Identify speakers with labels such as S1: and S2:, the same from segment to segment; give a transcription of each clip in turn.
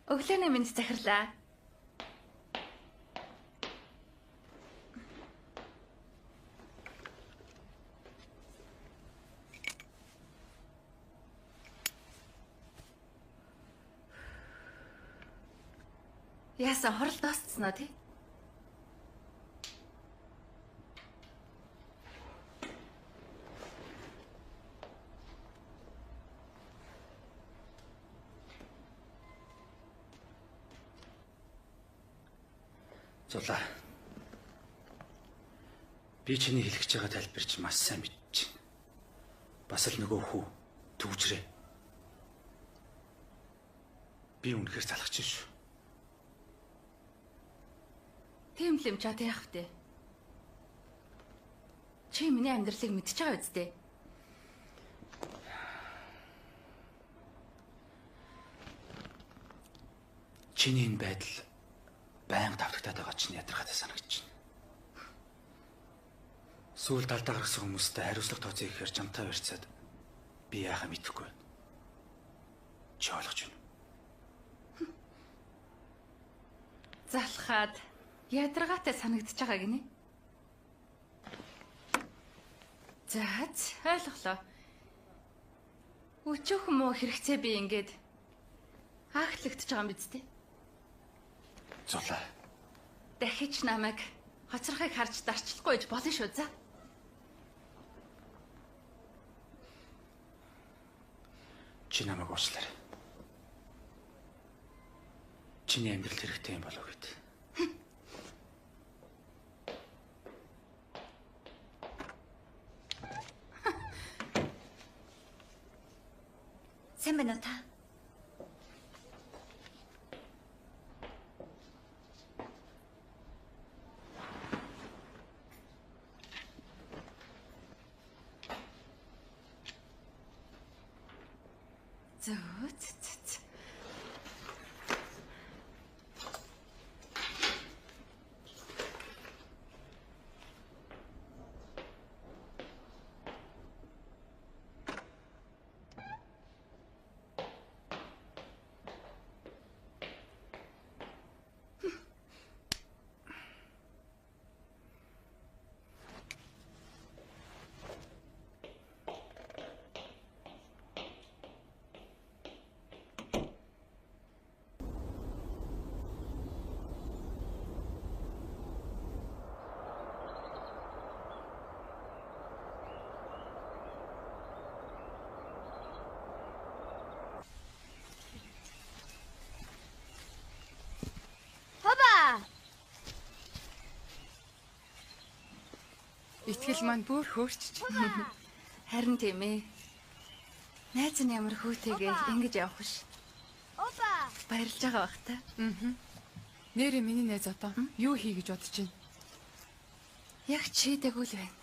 S1: Өглөөний мэнд захирлаа. Яасан хорол дуусцсан уу тий?
S2: Зулаа. Би чиний хэлэх гэж байгаа тайлбарч маш сайн мэдчихэв. Бас л нөгөө хүү төвжрээ. Би үнэхээр залхаж шүү.
S1: Тийм л юм чад яах вэ? Чи миний амьдралыг мэдчихэж байгаа үсттэй.
S2: Чиний энэ байдал байнга давтагтаад байгаа чинь ядаргатай санагдаж байна. Сүүл талдаа гаргасан хүмүүстэй хариуцлага тооцъё гэхээр жамтаа барьцаад би яахаа мэдэхгүй байна. Чи ойлгож байна уу?
S1: Залхаад ядаргаатай санагдаж байгаа гинэ. За ойлголоо. Өчөөх муу хэрэгцээ би ингээд ааглагдж байгаа юм биз дээ.
S2: Зулаа.
S1: Дахиж намайг хоцрохыг харж дарчлахгүй гэж болно шүү за.
S2: Чи намайг уучлаарай. Чиний амьдрал хэрэгтэй юм болов гэд.
S1: Сайн байна уу та? Зөө.
S3: Итгэл маань бүр хөөрчж.
S1: Харин тийм ээ. Найз нь ямар хүүтэйгээ ингэж явах биш. Баярлж байгаа бах та.
S3: Нэрээ миний найз одоо юу хий гэж бодож байна?
S1: Яг чийдэггүй л байна.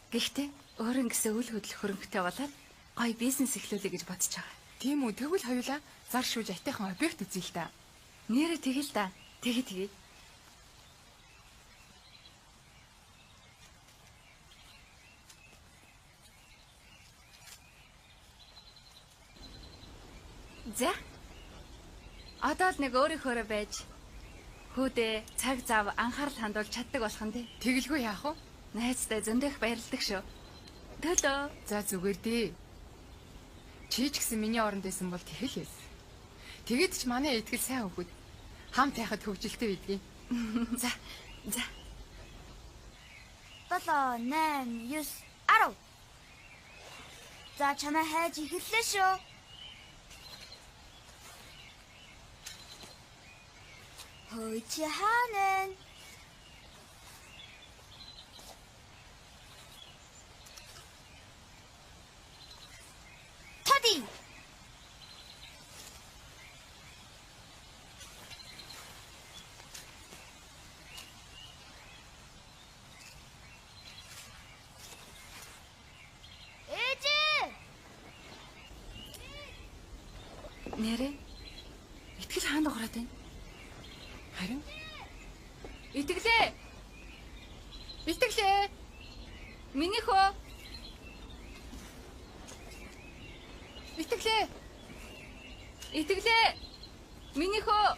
S1: Гэхдээ өөрөнгө гэсэн үйл хөдлөх хөрөнгөтэй болоод гоё бизнес эхлүүлэе гэж бодож байгаа.
S3: Тийм үү, тэгвэл хоёулаа зар шүүж айтайхан объект үзье л та.
S1: Нэрээ тэгэл та. Тэгээ. За. Одоо л нэг өөрийнхөөрөө байж хүүдээ цаг зав анхаарал хандуулж чаддаг болох нь тий.
S3: Тэгэлгүй яах вэ?
S1: Найзтай зөндөх баярлдаг шүү. Төлөө.
S3: За зүгээр дээ. Чи ч гэсэн миний оронд байсан бол тэгэл яс. Тэгэд ч манай итгэл сайн хөвгүүд хамт яхад хөвжилтэй байдгийг.
S1: За.
S4: 7 8 9 10. За чанаа хайж эхэллээ шүү. Хөөч хаанаа? Тади.
S1: Нэрээ. Итгэл хаана дуурайд байна?
S3: Харин
S1: Итгэлээ. Миний хөө. Итгэлээ. Миний хөө.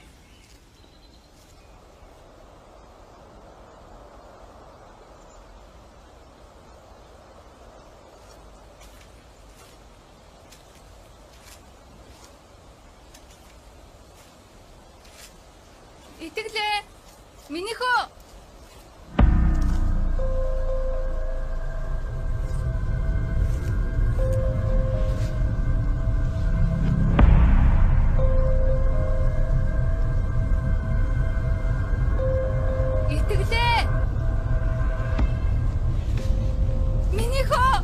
S1: Итгэлээ. Миний хөө. Итгэлээ. Миний хөө.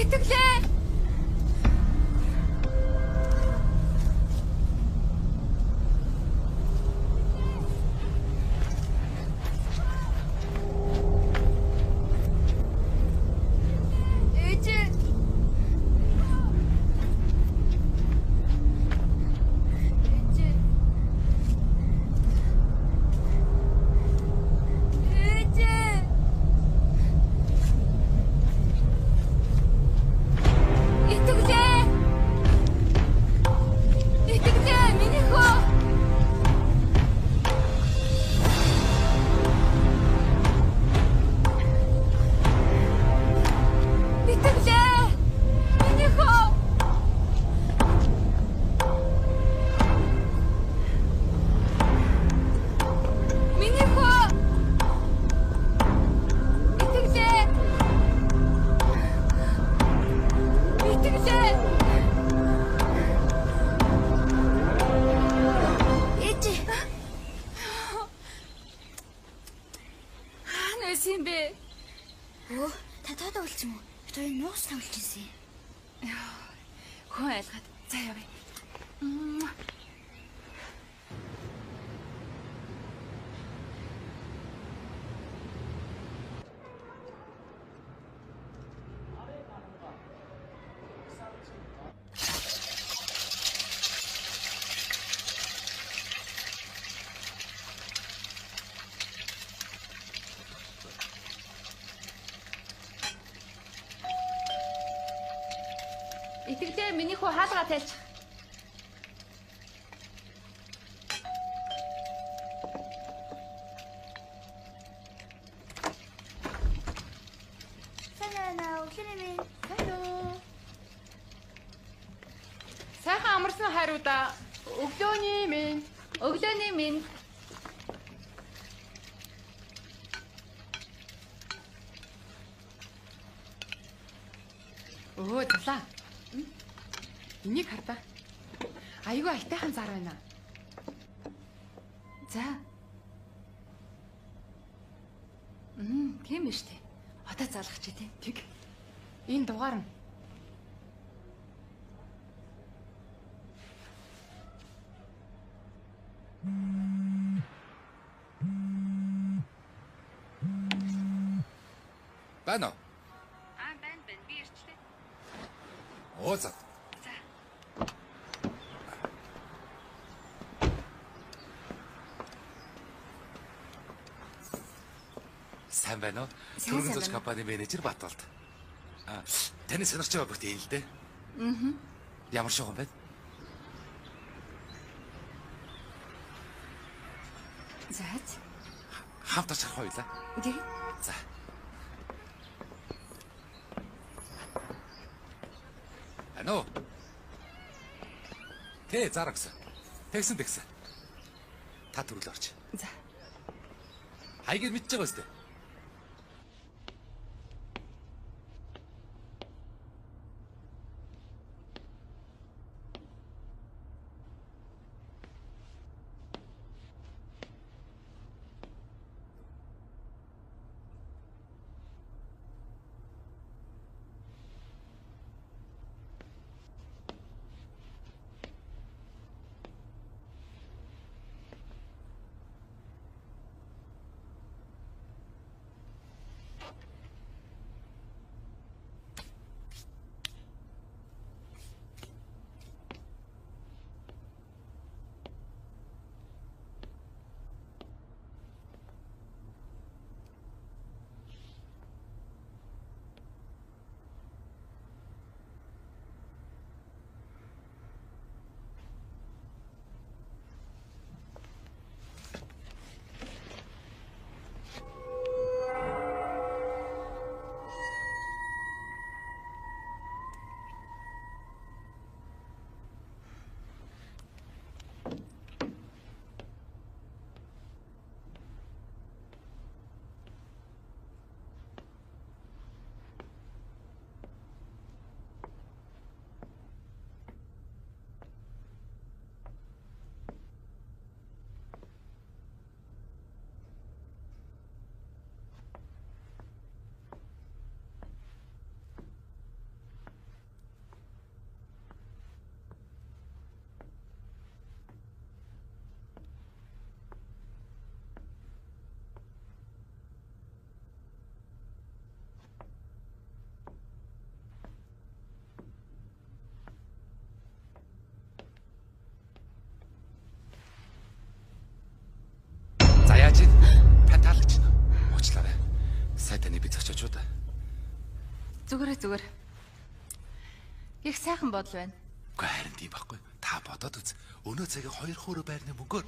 S1: Итгэлээ.
S4: Нуус тавьж ирсэн.
S1: Хүн айлгаад за явъя. Мэдээ миний хүү хаалгаа тайлчих.
S4: Санаа өглөөний минь.
S3: Хайроо. Сайхан амарсан хайруудаа. Өглөөний минь.
S1: Өглөөний минь.
S3: Өө талаа. Энийг хар та. Айгүй айтайхан зар байна.
S1: За. Тийм ээ штэ. Одоо залгах чи тий.
S3: Тэг. Энэ дугаар нь.
S5: Байна уу?
S1: Байна. Би ирчлээ.
S5: Оо за. Сайн байна уу?
S1: Сайн
S5: Төрийн зоч
S1: байна.
S5: компани менежер Батболд. Таны сонирч байгаа бүгд ийм л дээ. Ямар шугам бэ?
S1: За.
S5: Хамт очих хоёлаа.
S1: Тэг.
S5: За. Ано. Тэ зарагс. Тэгсэн. Та төрөл орч.
S1: За.
S5: Хайгэр мэдж байгаа өстэй. Яаж та таалагч нь уучлаарай. Сайн таны би зочиочууд.
S1: Зүгээр. Их сайхан бодол байна.
S5: Үгүй харин тийм байхгүй. Та бодоод үз. Өнөө цагийн 2 хөөрөө байрны мөнгөөр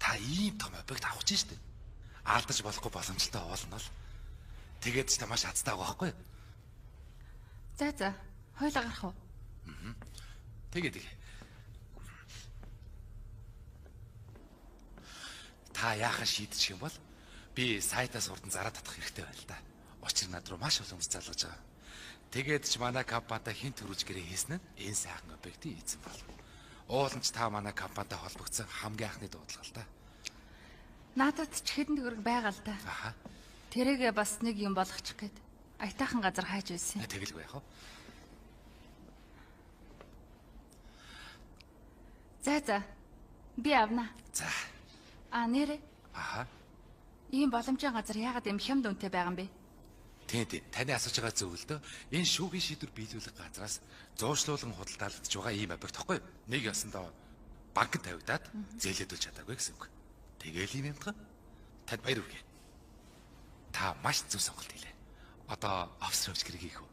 S5: та ийм том объект авах гэж штэ. Алдаж болохгүй боломжтой уулна л. Тэгээд ч та маш хацтай байгаа байхгүй.
S1: За. Хойлоо гарах уу?
S5: Тэгээ. Та яахан шийдчих юм бол би сайтаас урдан зараад татах хэрэгтэй байна л да. Учир над руу маш олон хүмүүс залгаж байгаа. Тэгээд ч манай компанитай хэн төрүүлж гэрээ хийсэн нь энэ сайхан объектыг эзэн бол. Ууланч та манай компанитай холбогдсон хамгийн анхны дуудлага л да.
S1: Надад ч хэдэн төгрөг байгаа л да.
S5: Аха.
S1: Тэрээгээ бас нэг юм болгочих гээд айтайхан газар хайж байсан.
S5: Тэгэлгүй яах вэ?
S1: За. Би авна.
S5: За.
S1: Нэрээ.
S5: Аха.
S1: Ийм боломжийн газар яагаад юм хямд үнэтэй байгаа юм бэ?
S5: Тийм. Таны асууж байгаа зөв л дөө. Энэ шүүхийн шийдвэр биелүүлэх газраас зуушлуулан худалдаалагдж байгаа ийм объект тахгүй юу? Нэг ясандаа банкд тавигдаад зээлэдүүлж чадаагүй гэсэн үг. Тэгээл ийм юмтга. Танд баяр хүргэе. Та маш зөв сонголт хийлээ. Одоо офс руу гэрэг хийх үү?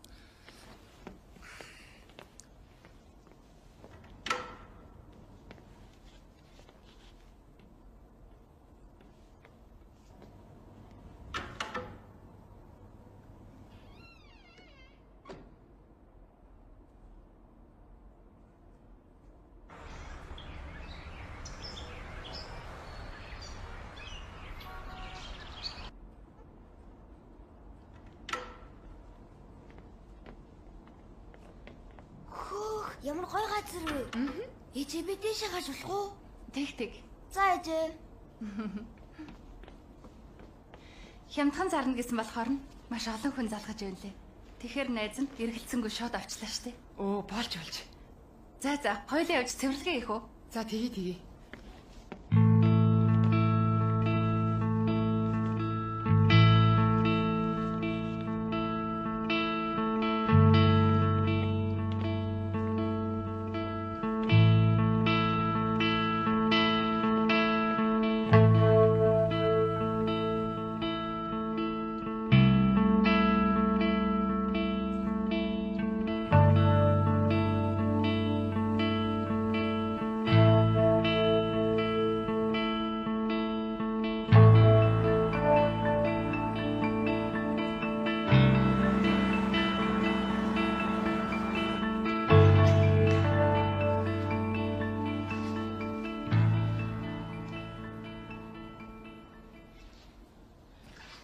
S4: Ямар гоё газар вэ? Ээжээ би дэшээ гарч болох уу?
S1: Тэг.
S4: За ээжээ.
S1: Хямдхан зарна гэсэн болохоор нь маш олон хүн залгаж байна лээ. Тэгэхээр найз нь эргэлцсэнгүй шууд авчлаа штэ.
S3: Оо, болж.
S1: За, хоёулаа явж цэвэрлэгээ хийх үү?
S3: За тгий.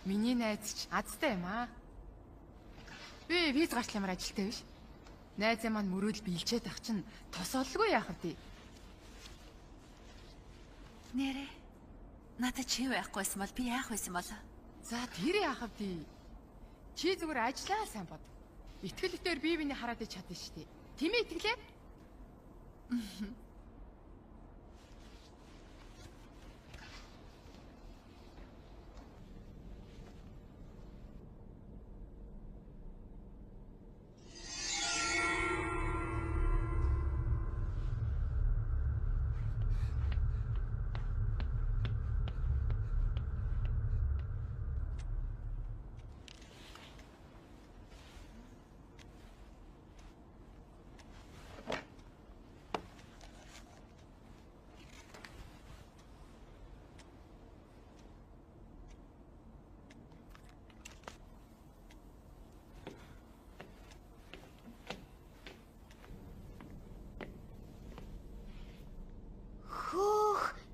S3: Миний найз ч азтай юм аа. Би виз гарч ямар ажилтай биш. Найзаа маань мөрөөл биелчээд ах чинь тосоолгүй яах вэ?
S1: Нэрэ. Надад чи байхгүйсэн бол би яах байсан бол?
S3: За тэр яах вэ? Чи зүгээр ажиллаа сайн бод. Итгэлээр бие биений хараад ич чадна шүү дээ. Тимээ итгэлээ.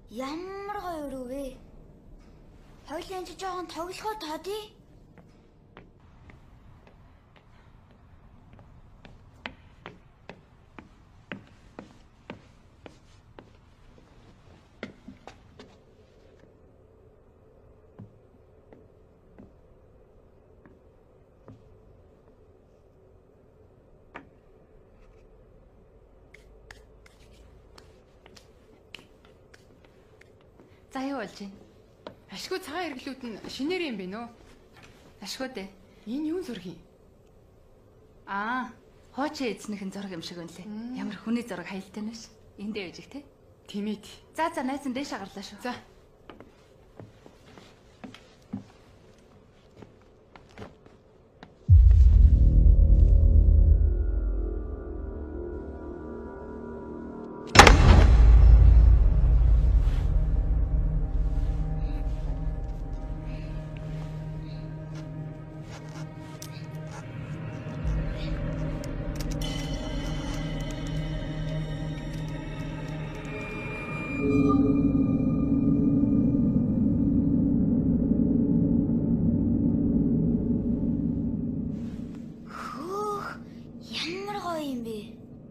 S4: Ямар гоё өрөө вэ? Хоёулын ч жоохон тоглохоо тоодъё.
S1: За юу болж байна?
S3: Ашгүй цагаан эргэлүүд нь шинээр юм бэ нөө?
S1: Ашгүй дээ.
S3: Энэ юун зураг юм?
S1: Хоочин эзнийхэн зураг юм шиг үнэлээ. Ямар хүний зураг хаялтай нь ш. Эндээ үжиг те.
S3: Тимэд.
S1: За найз нь дээш агарлаа шүү.
S3: За.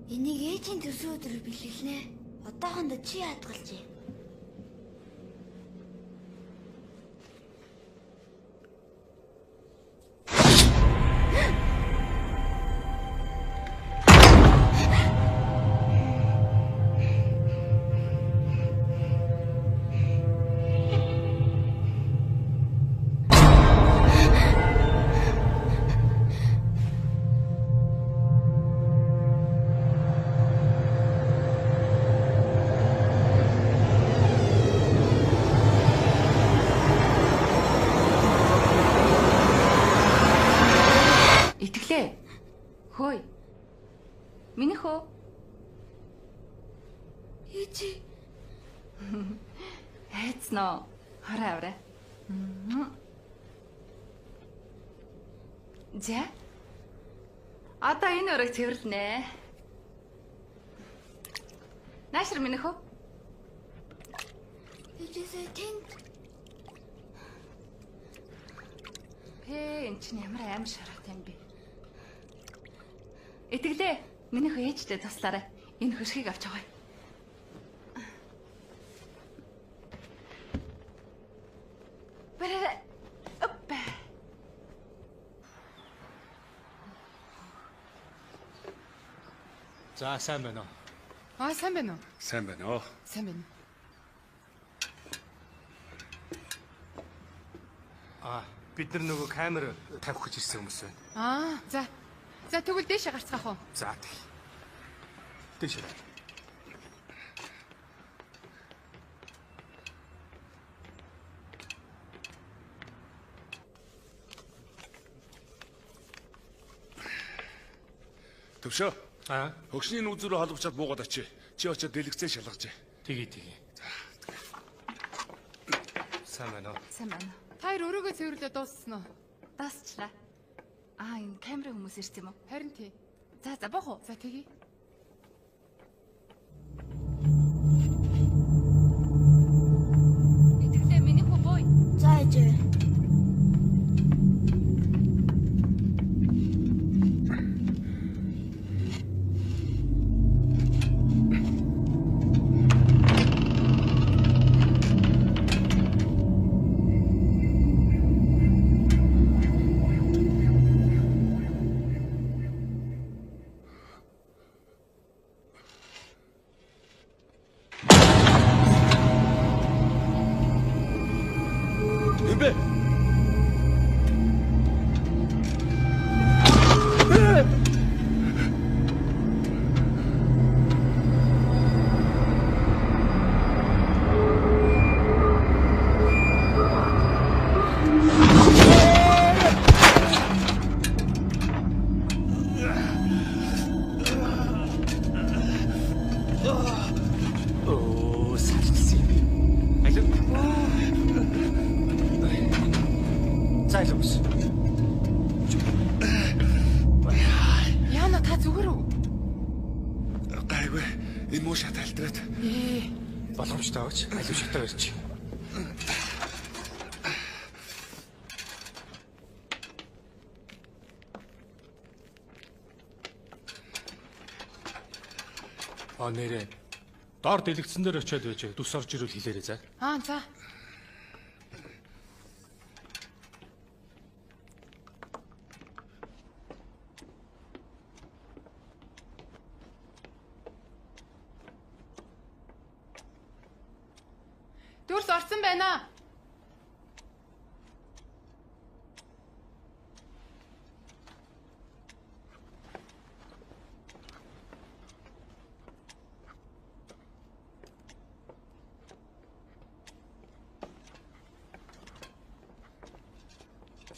S4: Энийг ээжийн төсөө өдрөөр бэлгэлнэ. Одоохондоо чи хадгалж юм.
S1: Хөөе. Минийх үү?
S4: Ээжи.
S1: Хайцноо. Хараа авраа. За. Одоо энэ өрөөг цэвэрлэнэ. Наашир минийх үү?
S4: Ээжээ тэнд.
S1: Эн чинь ямар аим шаргатай юм бэ? Итгэлээ. Миний хөө ээжтэй туслаарай. Энэ хөшгийг авч байгаа. Бэрэ. Оппа.
S2: За сайн байна уу?
S3: Сайн байна уу?
S5: Сайн байна оо.
S3: Сайн байна.
S2: Бид нар нөгөө камер тавих гэж ирсэн хүмүүс байна.
S3: За. За тэгвэл дээшээ гарцгаах уу?
S2: За тэг. Дэшээ.
S5: Төвшөө.
S2: Аа,
S5: Хөгшний нүүзрөө холбочоод буугаад очие. Чи очоод дэлгэцээ шалгаж.
S2: тэгээ. Сайн байна уу?
S1: Сайн байна.
S3: Та хоёр өрөөгөө цэвэрлээ дууссан уу?
S1: Даасчлаа. Энэ камерын хүмүүс ирсэн юм уу?
S3: Харин тий.
S1: За бох уу.
S3: За тэгье.
S1: Итгэлээ миний хүү бой.
S4: За ээжээ.
S5: Эмбэ.
S2: Салцсан юм. Алив. Зайлуус.
S3: Яна та зүгээр үү?
S5: Гайгүй. Энэ муу шат алтраад.
S2: Боломжтой авч алив шатаа барьчих. Нэрээ. Доор дэлгэцэн дээр очиод байж тус орж ирвэл хэлээрэй за.
S3: За. Дүрс орсон байна.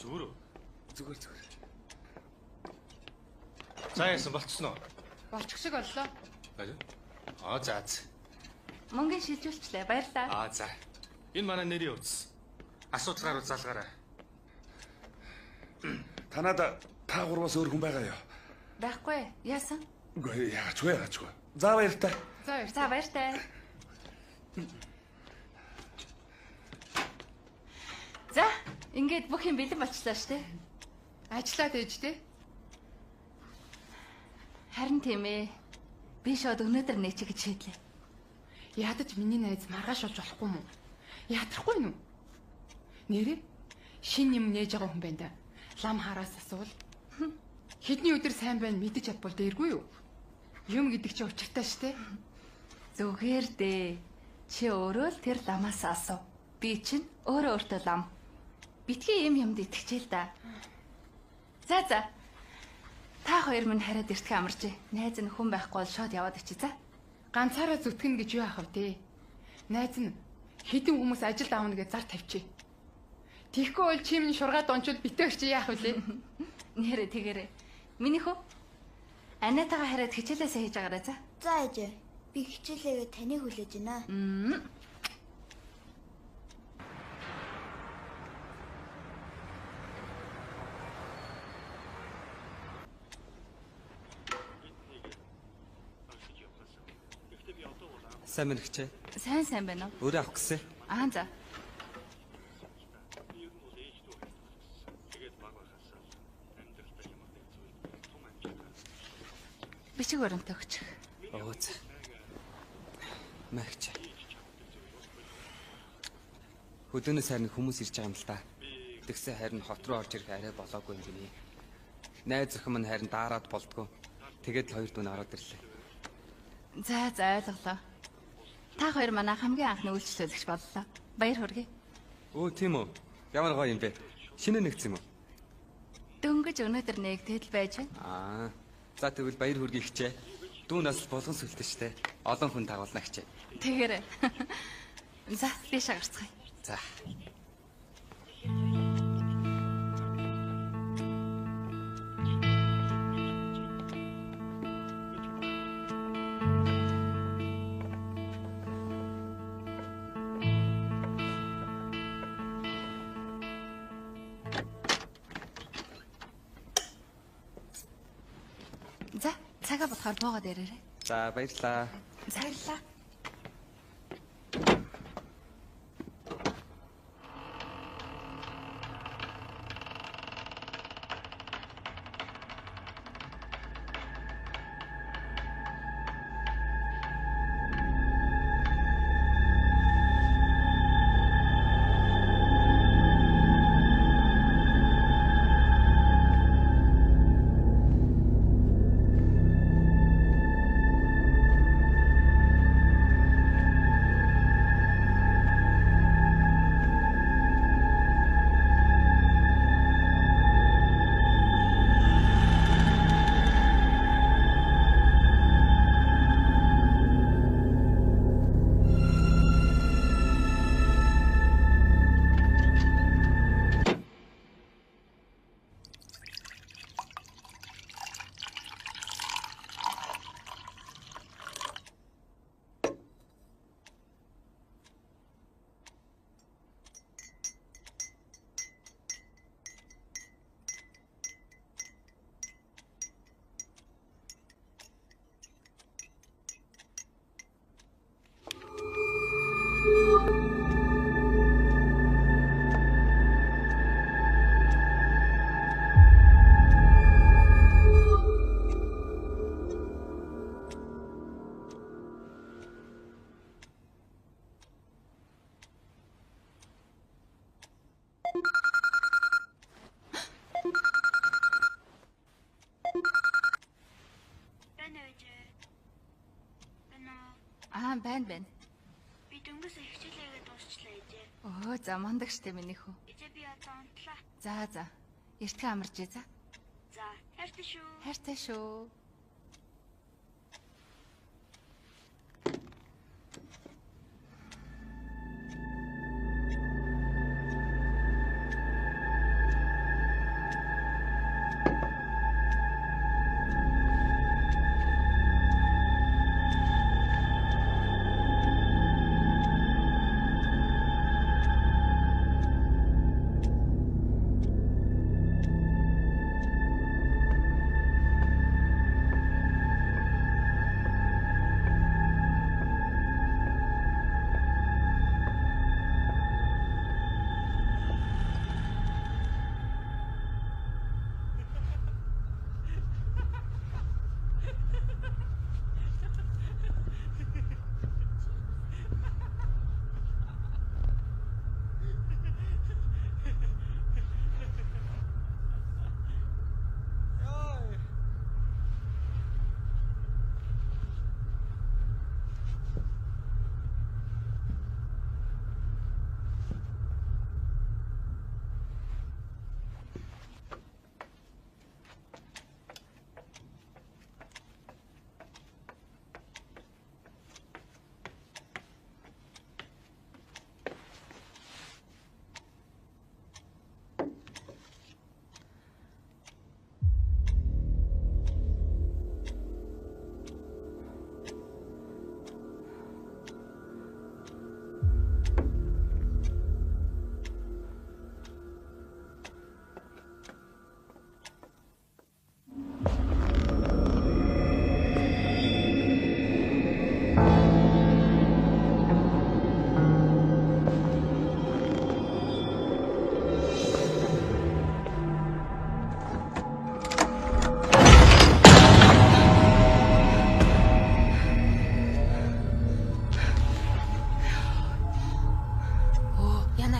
S2: Зүгээр үү?
S5: Зүгээр.
S2: За яасан болцсон уу?
S3: Болчих шиг боллоо.
S2: Алив. За.
S1: Мөнгөний шилжүүлчлээ. Баярлалаа.
S2: За. Энэ манай нэрийн утас. Асуудал гарвал залгаарай.
S5: Танад та гурваас өөр хүн байгаа юу?
S1: Байхгүй. Яасан?
S5: Үгүй яагачгүй. За баяртай.
S1: За баяртай. За, ингээд бүх юм бэлэн болчихлоо шүү дээ.
S3: Ажиллаад ээжтэй.
S1: Харин тийм ээ. Би шууд өнөөдөр нээчих гэж шийдлээ.
S3: Ядаж миний найз маргааш болж болохгүй мүү? Яатрахгүй нү? Нэрээ шин юм нээж байгаа хүн байна да. Лам хараас асуул. Хэдний өдөр сайн байна мэдэж чадбал дээргүй юу? Юм гэдэг чи учиртай штэ.
S1: Зүгээр дээ. Чи өөрөө л тэр ламаас асуу. Би чинь өөртөө лам. Битгий юмд итгэжээ л да. За. Та хоёр минь хараад иртгэн амарч. Найз нь хүн байхгүй бол шууд яваад очие за.
S3: Ганцаараа зүтгэн гэж юу ахав те? Найз нь хэдэн хүмүүс ажилд аавна гэж зар тавьчих. Тийхгүй бол чи минь шургаад ончвол битээ очие яах вүлээ?
S1: Нэрэ тэгэрэ. Миний хөө Анатагаа хараад хичээлээсээ хийж байгаарай за.
S4: За ээжээ. Би хичээлээгээ таныг хүлээж байна.
S6: Сайн мэрэгчээ.
S1: Сайн байна уу?
S6: Өөрөө авах гэсэн.
S1: За. Бичиг өрөнд өгчих.
S6: Өөц. Магч. Хөдөөнөөс харин хүмүүс ирж байгаа юм л та. Тэгсэн харин хот руу орж ирэх арай болоогүй юм гинэ. Найз охин маань харин даарад болдгоо. Тэгээд л хоёр дүүн ороод ирлээ.
S1: За ойлголоо. Та хоёр манай хамгийн анхны үйлчлүүлэгч боллоо. Баяр хүргэе.
S6: Өө тийм үү. Ямар гоё юм бэ? Шинэ нэгдсэн юм уу?
S1: Дөнгөж өнөөдөр нэгтгэл байж байна.
S6: Аа. За тэгвэл баяр хүргэе хичээ. Дүү нас болгон сүлтэй штэ. Олон хүн дагуулна хичээ.
S1: Тэгэр. За тийш гарцгаая.
S6: За.
S1: За цагаа бодохоор боогод ирээрэй.
S6: За баярлаа.
S1: Баярлалаа. Байна.
S4: Би дөнгөс хичээлээгээ дуусчлаа ээжээ.
S1: Өө за мундаг штэ миний хүү.
S4: Ээжээ би одоо унтлаа.
S1: За. Эртхэн амарч за.
S4: За, хайртай шүү.
S1: Хайртай шүү.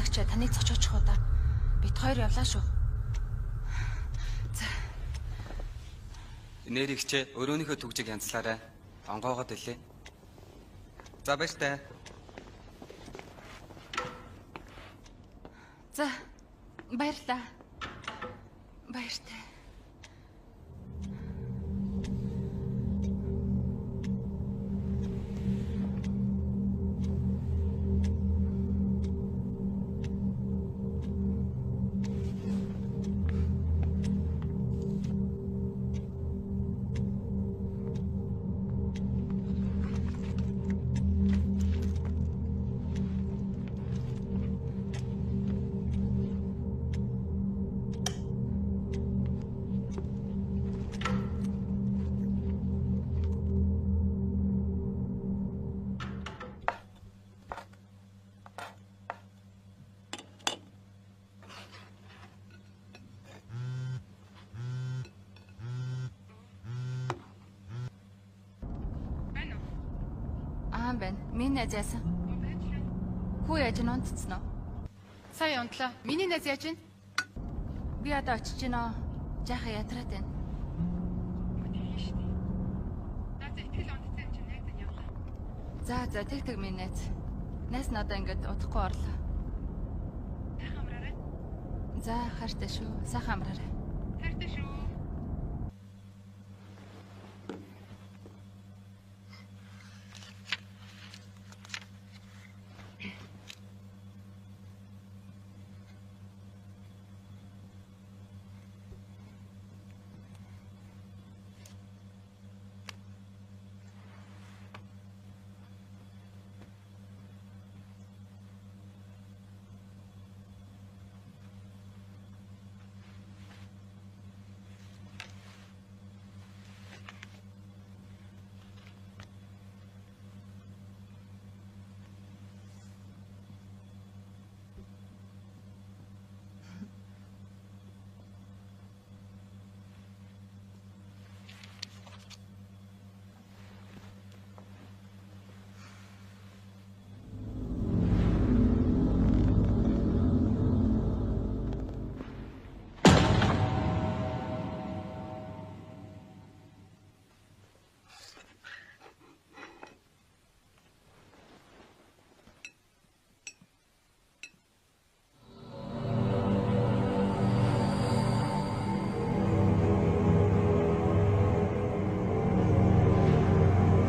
S1: цагчаа таныг цочоочих уу да. Бид хоёр явлаа шүү. За.
S6: Нэрийгчээ өрөөнийхөө түгжиг янзлаарай. Онгоогоод илээ. За баяртай.
S1: За. Баярлаа. Баяртай. Байна. Миний найз яасан? Хүү яаж нонцсон уу?
S3: Сая унтлаа. Миний найз яаж байна?
S1: Би одоо очиж гинөө. Жаахан ядраад байна. За тэг минь найз. Найз нь одоо ингэж удахгүй орлоо. Сайхан амраарай. За хайртай шүү. Сайхан амраарай. Хайртай шүү.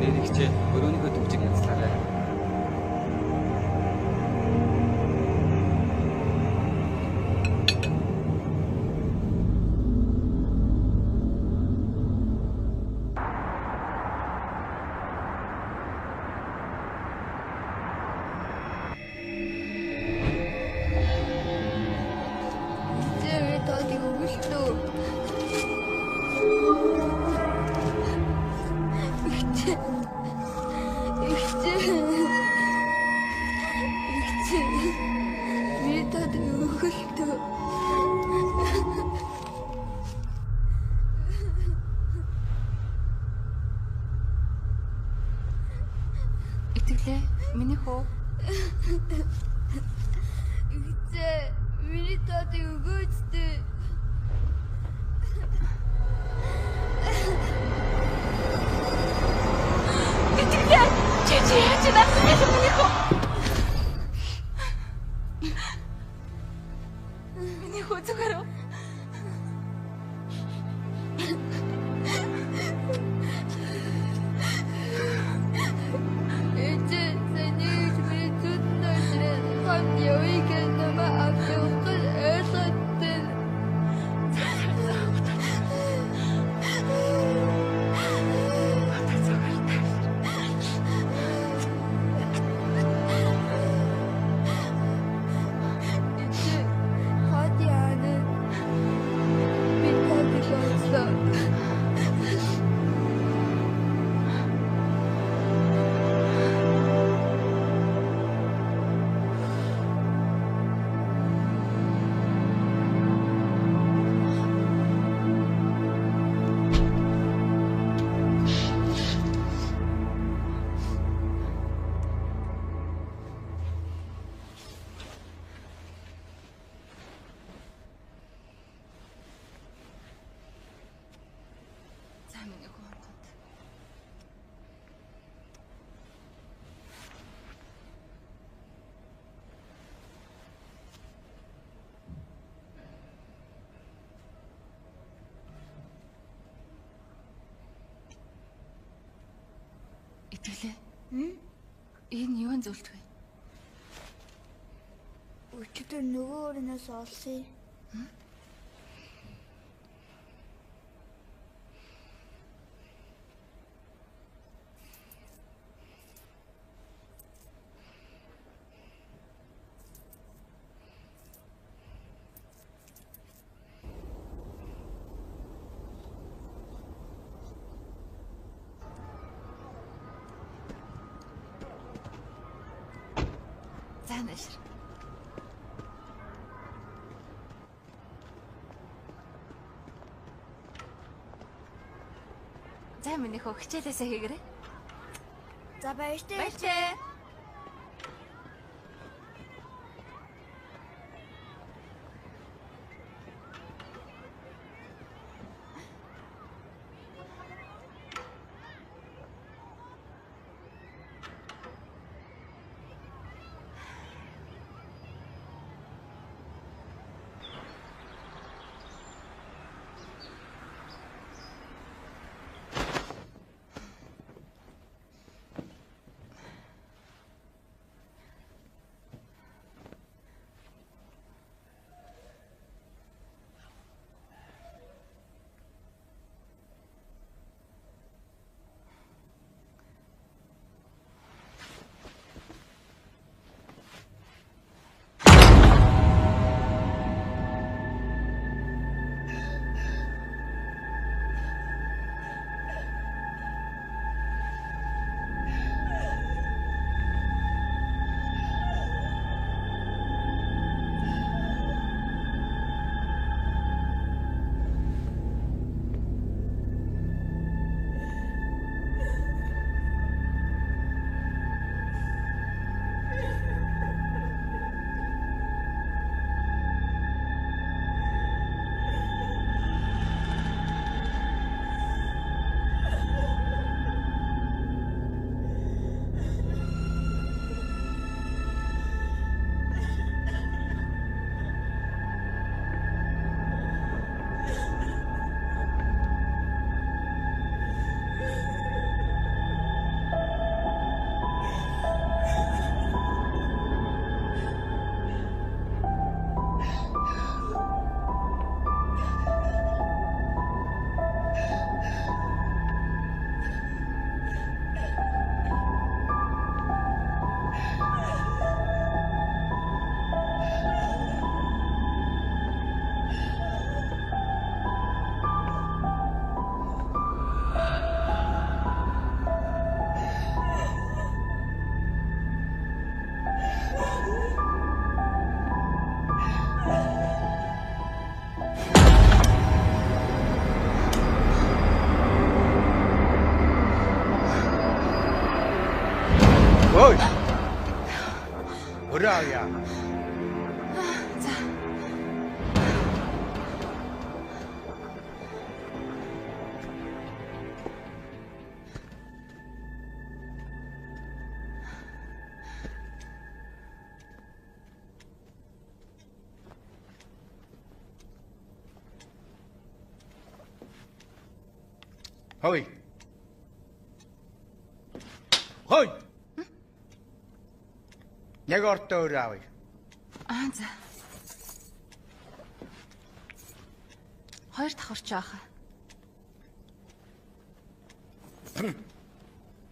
S6: Нэрийгчээ өрөөнийхөө түгжиг янзлаарай.
S1: Итгэлээ миний хөө.
S4: Ихтэй миний тод өгөөцтэй.
S1: Итгэлээ чи яаж надад миний хөө. Миний хөө зүгээр үү? Итгэлээ. Энэ юун зүйлт вэ?
S4: Өчигдөр нөгөө өрнөөс олсон.
S1: За наашир. За миний хөө хичээлээсээ хийгэрэй.
S4: За баяртай.
S1: Баяртай.
S7: Ой. Ураа.
S1: За.
S7: Хой. Хой. Яг ортой өрөө авъя.
S1: За. Хоёр давхарч байгаа.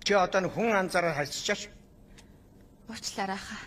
S7: Чи одоо хүн анзаараа харьцчаач.
S1: Уучлаарай хаа.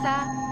S1: баярлалаа.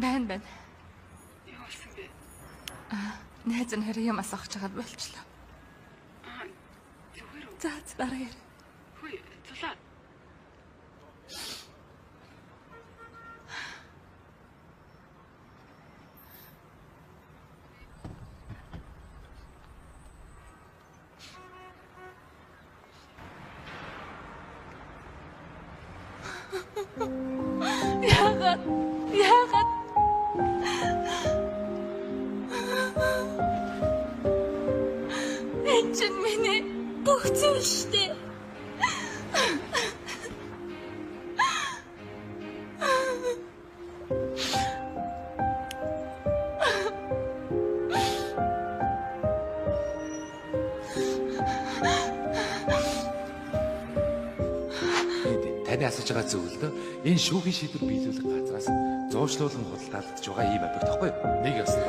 S1: Байна.
S3: Юу болсон бэ?
S1: Найз нь хэрэг юм асууж чагаад болчлоо.
S3: Зүгээр үү?
S1: За дараа яар.
S3: Хүй, цулаа.
S1: Яагаад? Энэ чинь миний бүх зүйл шүү дээ.
S5: Таны асууж байгаа зүйл дөө энэ шүүхийн шийдвэр биелүүлэх газраас зуушлуулан худалдаалагдж байгаа ийм объект тахгүй юу? Нэг ясна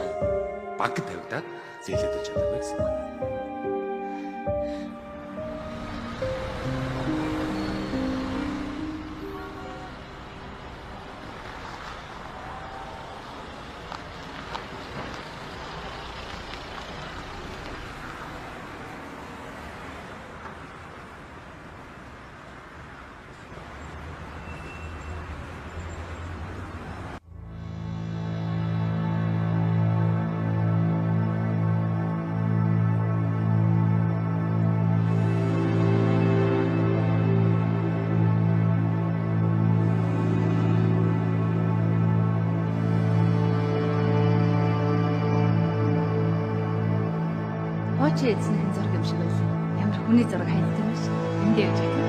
S5: банкд тавигдаад зээлэдэж чадаагүй гэсэн үг.
S1: чи эзнэрийн зураг юм шиг байл. Ямар хүний зураг хайдаг юм шиг. Энд явж байгаа.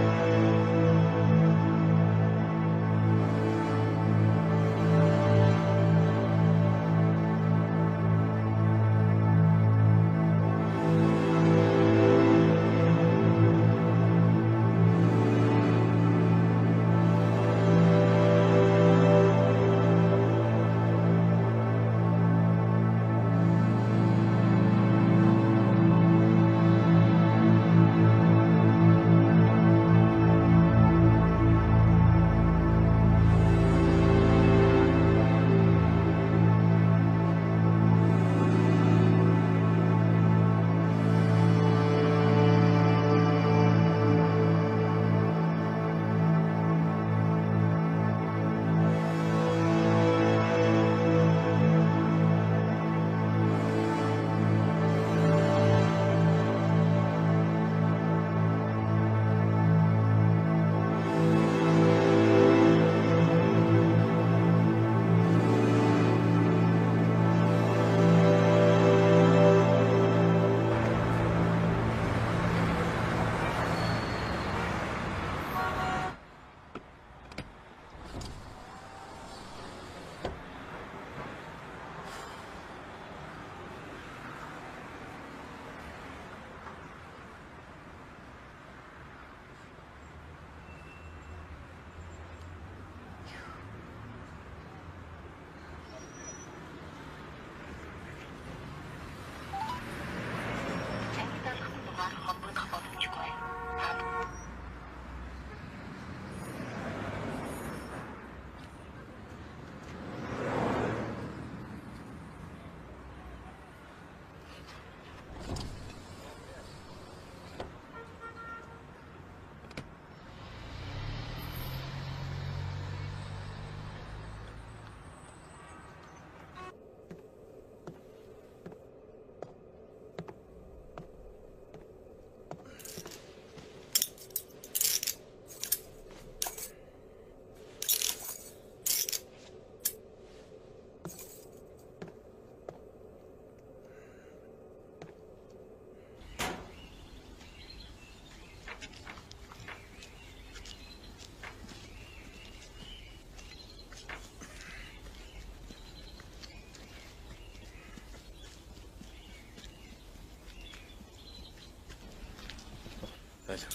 S2: Байлаа.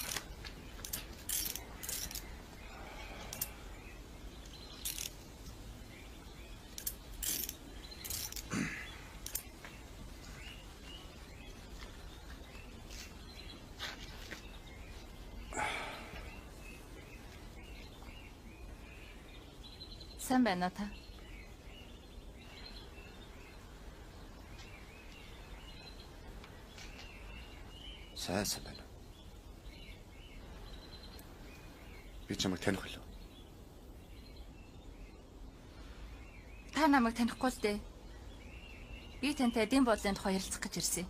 S1: Сайн байна уу та?
S2: Сайн байна. Би чамайг таних болов.
S1: Та намайг танихгүй л дээ. Би тантай эдийн бодлын тухай ярилцах гэж ирсэн.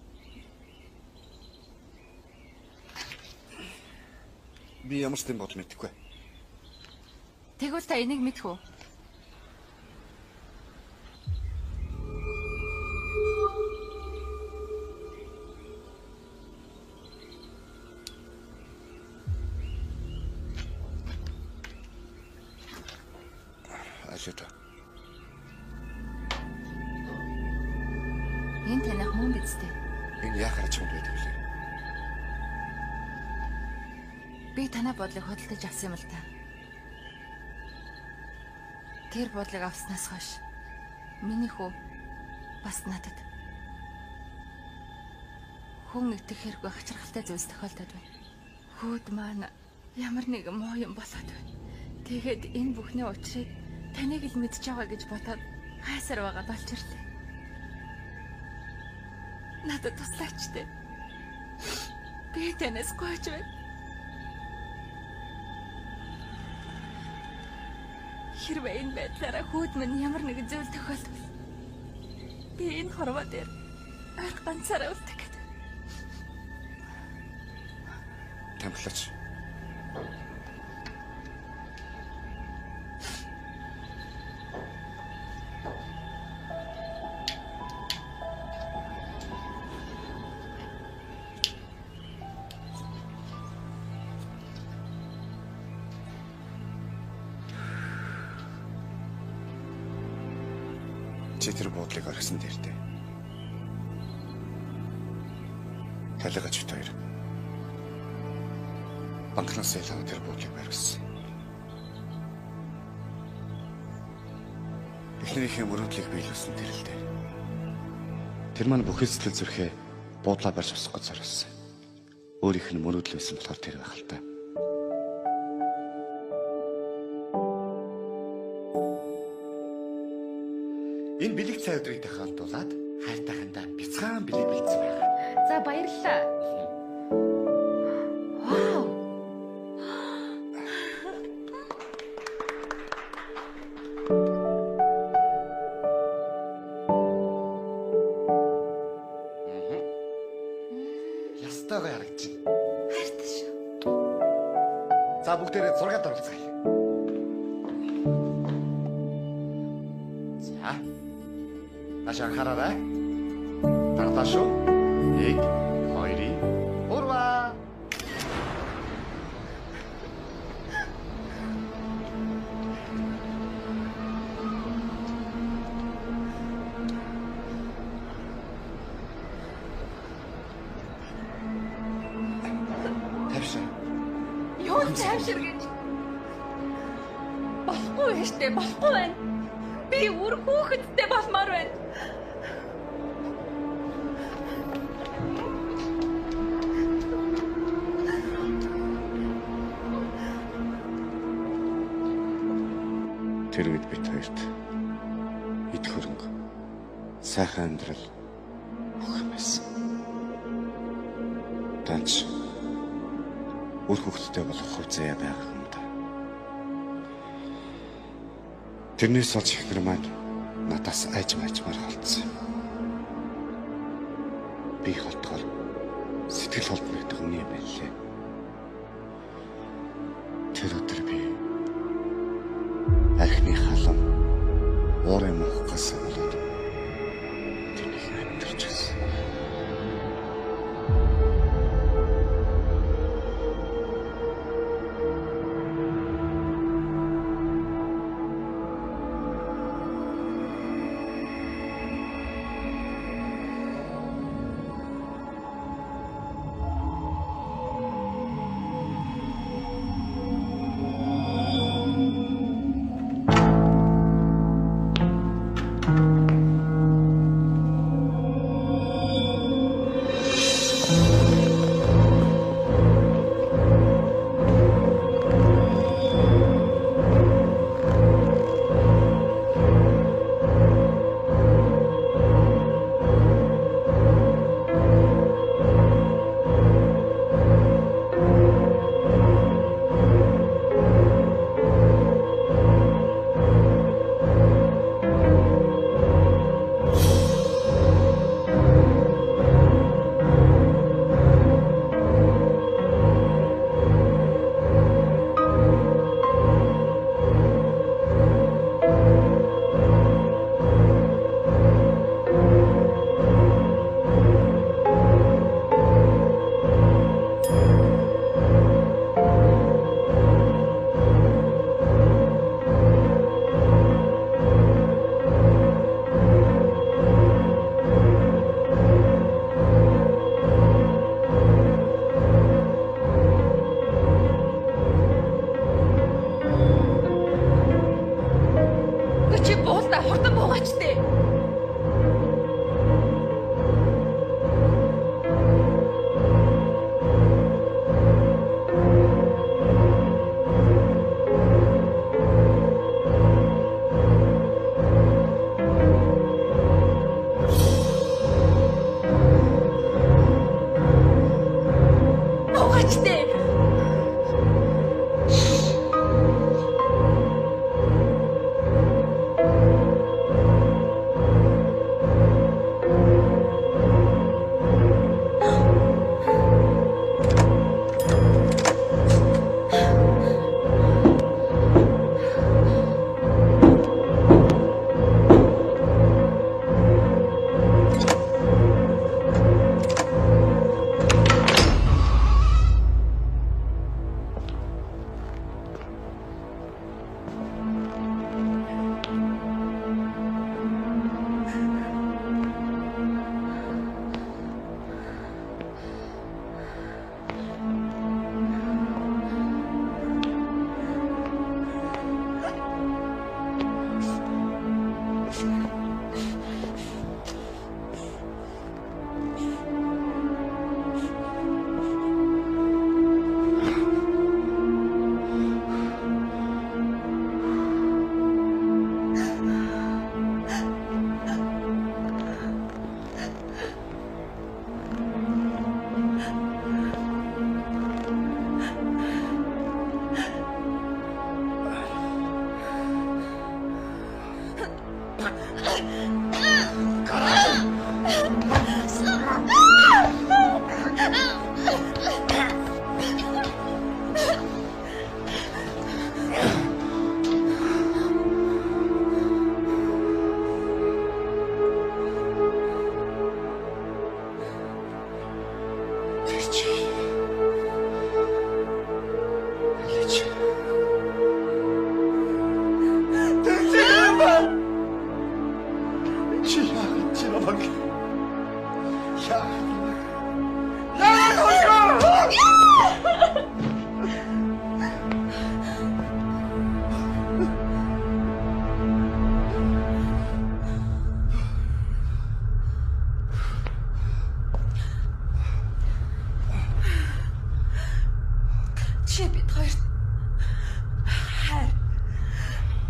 S2: Би ямар ч юм бодол мэдэхгүй.
S1: Тэгвэл та энийг мэдэх үү?
S2: Ажита.
S1: Энэ таних мөн биз дээ.
S2: Энэ яах гэж юм бэ гэвэл?
S1: Би танай бодлыг хөдөлгөж авсан юм л та. Тэр бодлыг авснаас хойш миний хүү бас надад хүн итгэх хэрэггүй хачирхалтай зүйлс тохиолдоод байна. Хүүд маань ямар нэгэн муу юм болоод байна. Тэгээд энэ бүхний учрыг таныг л мэдж байгаа гэж бодоод хайсаар байгаа болж ирлээ. Надад туслаач дээ. Би танаас гойж байна. Хэрвээ энэ байдлаараа хүүд минь ямар нэгэн зүйл тохиолдвол би энэ хорвоо дээр арга ганцаараа үлдэх гэдэг.
S2: Тамхилаач.
S8: чи тэр буудлыг орхисон дээр дээ. Халигач бит хоёр. Банкнаас ялгаа тэр буудлыг барьсан. Эхнэрийнхээ мөрөөдлийг биелүүлсэн тэр л дээ. Тэр маань бүхэл сэтгэл зүрхээ буудлаа барьж усах гэж зориулсан. Өөрийнх нь мөрөөдөл байсан болохоор тэр байх л та. Энэ бэлэг цай өдрийг тохиолдуулаад хайртайхандаа бяцхан бэлэг бэлдсэн байна.
S1: За баярлалаа. Вау.
S8: Ястайгаа харагдаж байна.
S1: Хайртай шүү.
S8: За бүгдээрээ зургаад оролцгаая. За. Ашаа хараарай. Тартаа шүү. 1 2 урва. Тавшаа.
S1: Юу цаашир гэж. Болохгүй штэ, болохгүй байна. Би үр хүүхэдтэй болмоор байна.
S8: Тэр үед бит хоёрт эд хөрөнгө сайхан амьдрал бүх юм байсан. Танч үр хүүхэдтэй болох хөв заяа байгаа юм да. Тэрнээс олж ихнэр маань надаас айжмаар холдсон. Би холдгоор сэтгэл холдмогдох үний юм байлээ. Тэр өдөр би архины халам уурын мохгоос болоод тэрнийг амьдарч байсан.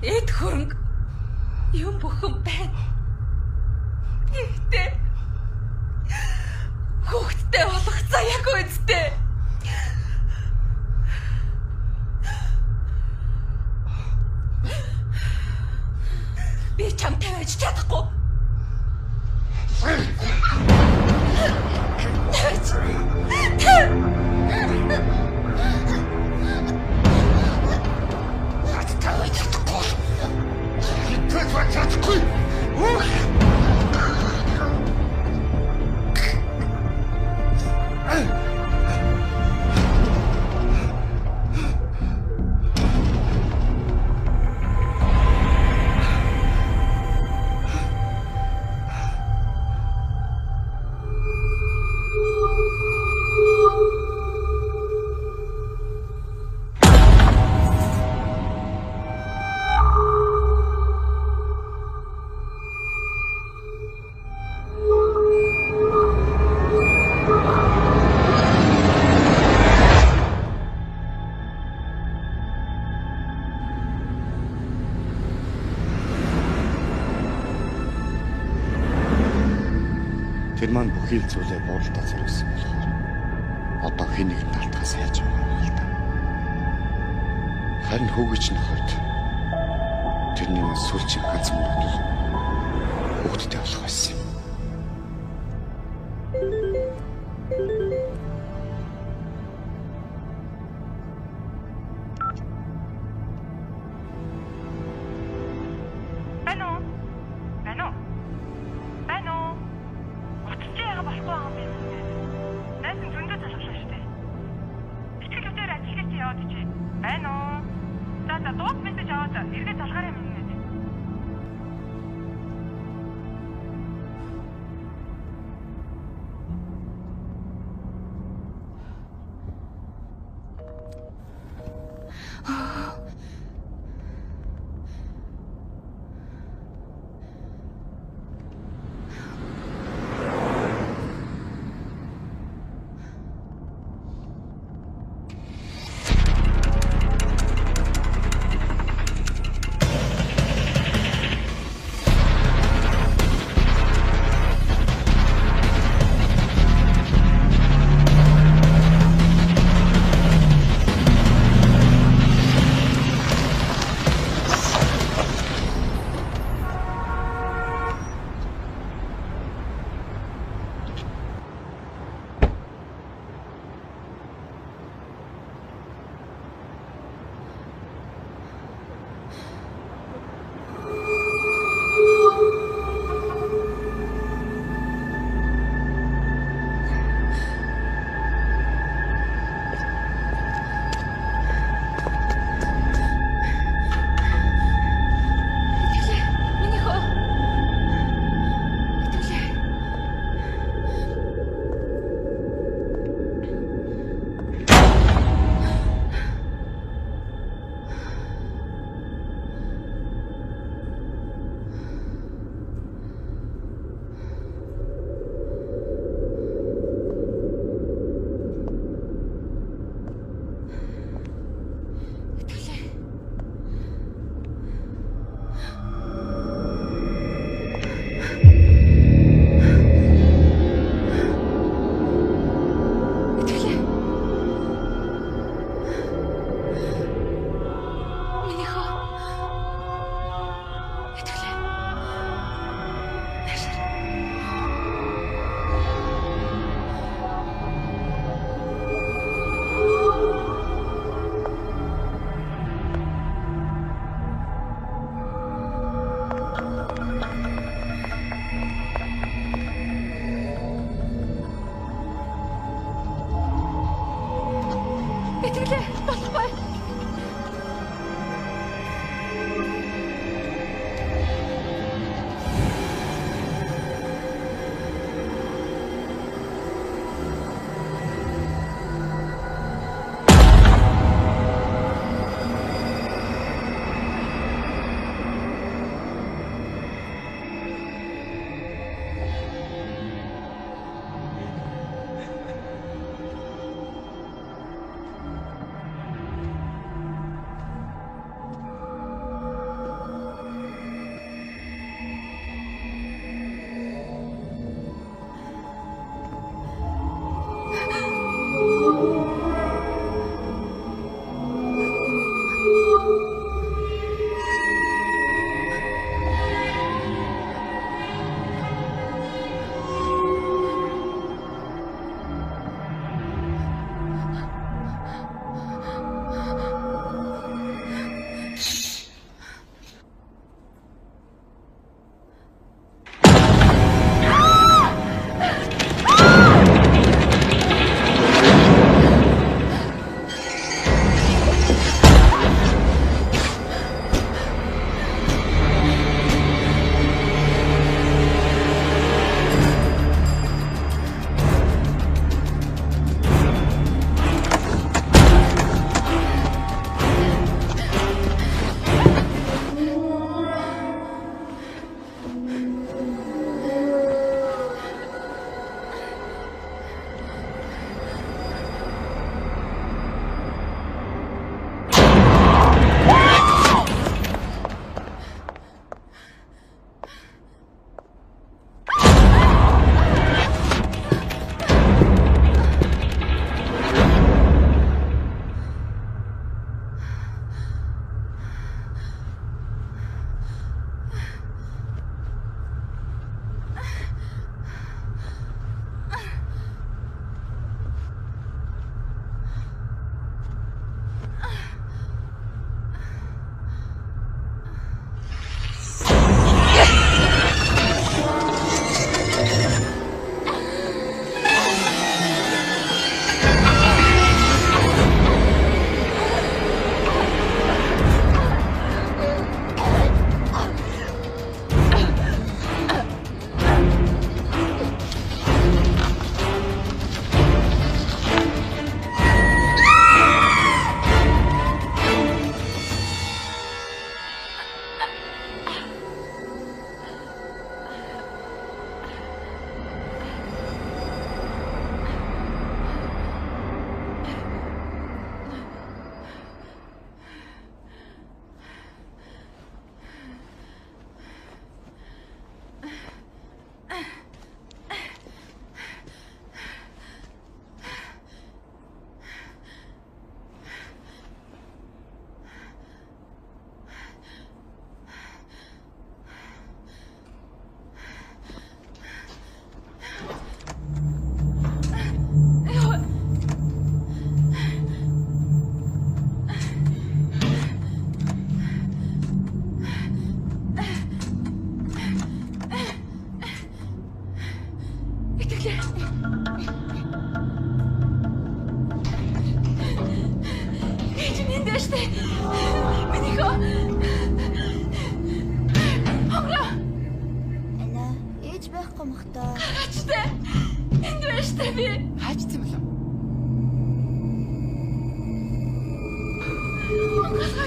S1: Эд хөрөнгө юм бүхэн байна. Гэхдээ хүүхдтэй болох заяаг үсттэй. Би чамтай байж чадахгүй.
S8: Тэр маань бүхий л зүйлээ буудалтай зориулсан болохоор одоо хэн нэгэн талтгаас яаж байгаа юм л да. Харин хөвгөчний хувьд тэрний сүүлчийн ганц мөрөдөл хүүхдтэй болох байсан юм.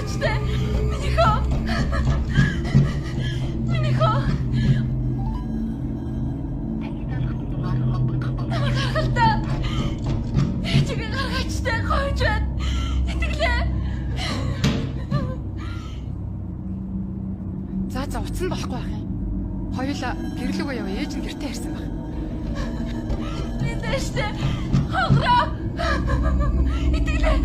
S1: гаргачтай. Миний хөө. Миний хөө. Гаргалтай. Чиг гаргачтай хойж байна. Итгэлээ.
S3: За утсан болохгүй байх юм. Хоёулаа гэрлүүгөө яваа, ээж нь гэртээ ирсэн баг.
S1: Нэштэй. Хогроо. Итгэлээ.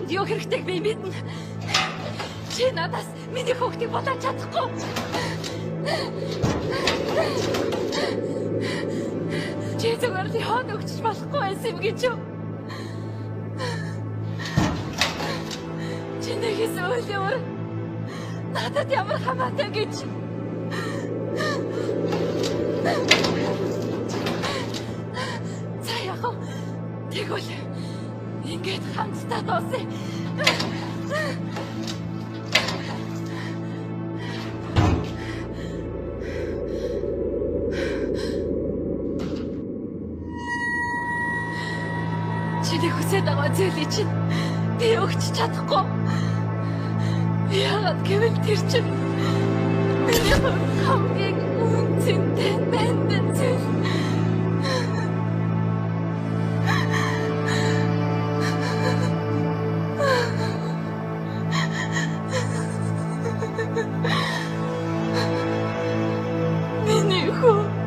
S1: Чамд юу хэрэгтэйг би мэднэ. Чи надаас миний хүүхдийг болоод чадахгүй. Чи зүгээр л хоног өгч болохгүй байсан юм гэж юу? Чи нэгээс өөлөөр надад ямар хамаатай гэж. За яг тэгвэл ингээд хамтдаа дуусъя. Чиний хүсэж байгаа зүйлийг чинь би өгч чадахгүй. Яагаад гэвэл тэр чинь миний хамгийн үнцэнтэй бэндэн зүйл. Миний хүү.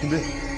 S8: Хэмбэ?